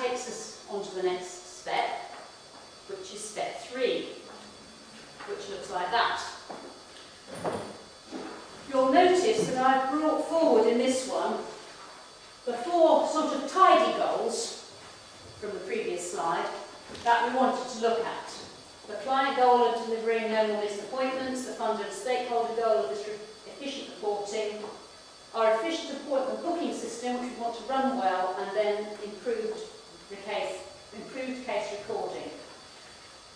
takes us on to the next step, which is step 3, which looks like that. You'll notice that I've brought forward in this one the 4 sort of tidy goals from the previous slide that we wanted to look at. The client goal of delivering no more missed appointments, the funder and stakeholder goal of efficient reporting, our efficient appointment booking system, which we want to run well, and then improved case recording.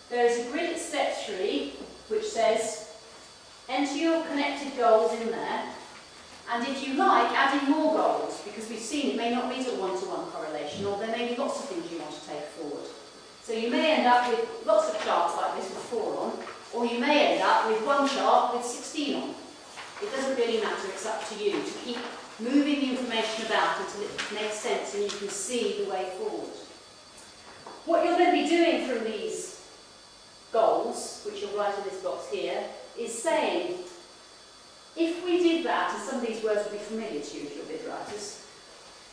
There is a grid at step 3 which says enter your connected goals in there, and if you like, add in more goals, because we've seen it may not be a one-to-one correlation, or there may be lots of things you want to take forward. So you may end up with lots of charts like this with 4 on, or you may end up with one chart with 16 on. It doesn't really matter, it's up to you to keep moving the information about until it makes sense and you can see the way forward. What you're going to be doing from these goals, which you'll write in this box here, is saying, if we did that, and some of these words will be familiar to you if you're bid writers,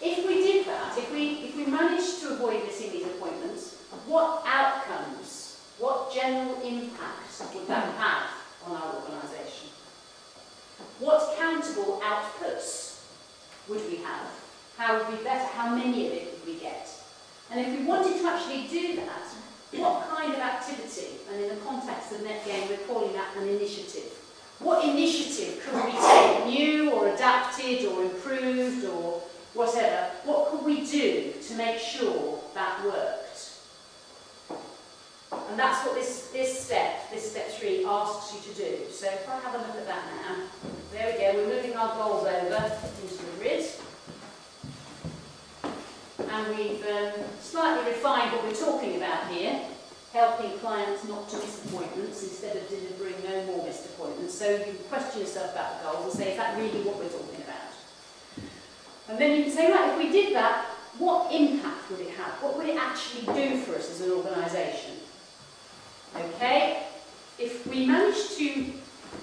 if we did that, if we managed to avoid missing these appointments, what outcomes, what general impact would that have on our organisation? What countable outputs would we have? How would we better? How many of it would we get? And if we wanted to actually do that, what kind of activity, and in the context of NetGain we're calling that an initiative. What initiative could we take, new or adapted or improved or whatever, what could we do to make sure that worked? And that's what this step 3 asks you to do. So if I have a look at that now, there we go, we're moving our goals over into the grid. And we've slightly refined what we're talking about here, helping clients not to miss appointments instead of delivering no more missed appointments. So you can question yourself about the goals and say, is that really what we're talking about? And then you can say, right, if we did that, what impact would it have? What would it actually do for us as an organisation? Okay, if we manage to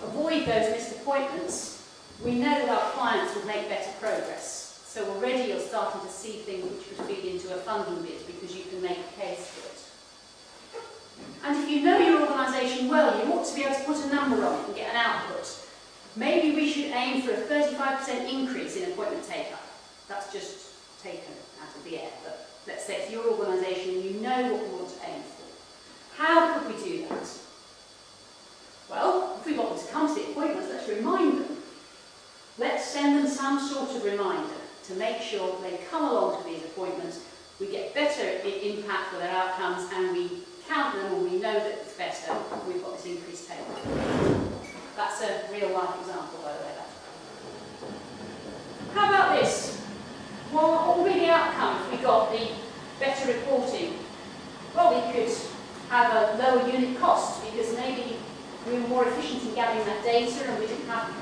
avoid those missed appointments, we know that our clients will make better progress. So already you're starting to see things which would feed into a funding bid because you can make a case for it. And if you know your organisation well, you ought to be able to put a number on it and get an output. Maybe we should aim for a 35% increase in appointment take-up. That's just taken out of the air, but let's say it's your organisation and you know what we want to aim for. How could we do that? Well, if we want them to come to the appointments, let's remind them. Let's send them some sort of reminder to make sure they come along to these appointments, we get better impact for their outcomes, and we count them and we know that it's better, we've got this increased take-up. That's a real-life example, by the way. How about this? Well, what would be the outcome if we got the better reporting? Well, we could have a lower unit cost because maybe we were more efficient in gathering that data and we didn't have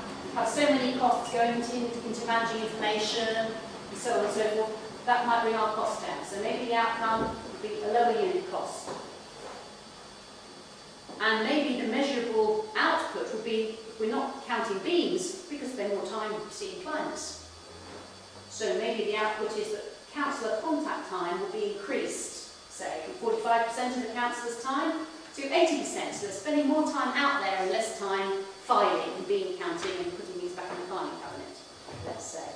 so many costs going into managing information and so on and so forth. That might bring our costs down. So maybe the outcome would be a lower unit cost. And maybe the measurable output would be, we're not counting beans, we could spend more time seeing clients. So maybe the output is that counsellor contact time will be increased, say, from 45% of the counsellor's time to 80%. So they're spending more time out there and less time filing and bean counting and putting these back in the filing cabinet, let's say.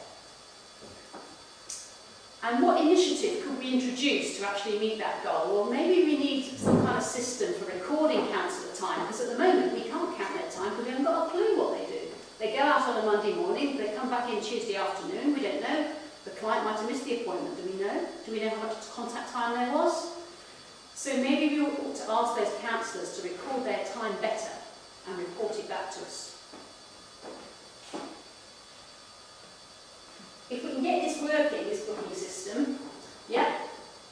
And what initiative could we introduce to actually meet that goal? Well, maybe we need some kind of system for recording counsellor time, because at the moment we can't count their time because we haven't got a clue what they do. They go out on a Monday morning, they come back in Tuesday afternoon, we don't know. The client might have missed the appointment, do we know? Do we know how much contact time there was? So maybe we ought to ask those counsellors to record their time better and report it back to us. If we can get this working, this booking system, yeah,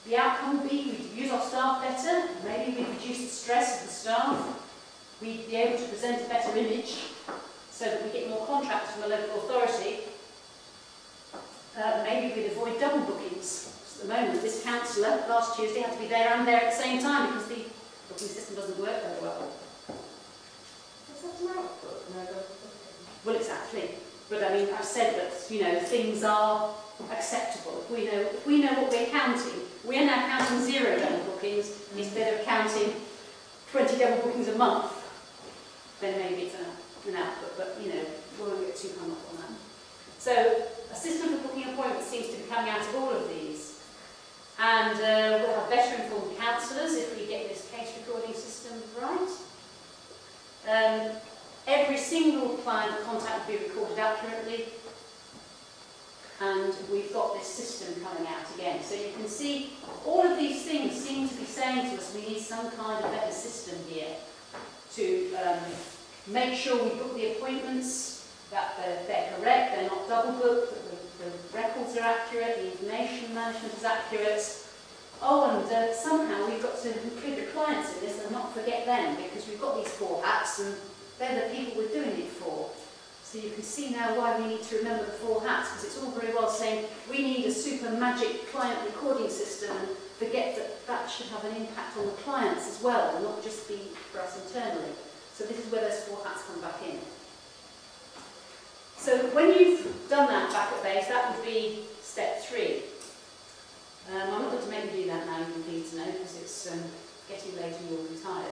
the outcome would be we'd use our staff better, maybe we'd reduce the stress of the staff, we'd be able to present a better image so that we get more contracts from the local authority. Maybe we'd avoid double bookings. At the moment, this counsellor last Tuesday had to be there and there at the same time because the booking system doesn't work very well. What's that an output? Well, exactly. But I mean, I've said that, you know, things are acceptable. If we know what we're counting, We are now counting 0 double bookings instead of counting 20 double bookings a month. Then maybe it's an output, but you know, we won't get too hung up on that. So a system for booking appointments seems to be coming out of all of these. And we'll have better informed counsellors if we get this case recording system right. Every single client contact will be recorded accurately. And we've got this system coming out again. So you can see all of these things seem to be saying to us we need some kind of better system here to make sure we book the appointments, that they're correct, they're not double booked, that the records are accurate, the information management is accurate. Oh, and somehow we've got to include the clients in this and not forget them, because we've got these 4 hats and they're the people we're doing it for. So you can see now why we need to remember the 4 hats, because it's all very well saying we need a super magic client recording system and forget that that should have an impact on the clients as well, and not just be for us internally. So this is where those 4 hats come back in. So when you've done that back at base, that would be step 3. I'm not going to make you do that now, you need to know, because it's getting late and you're retired.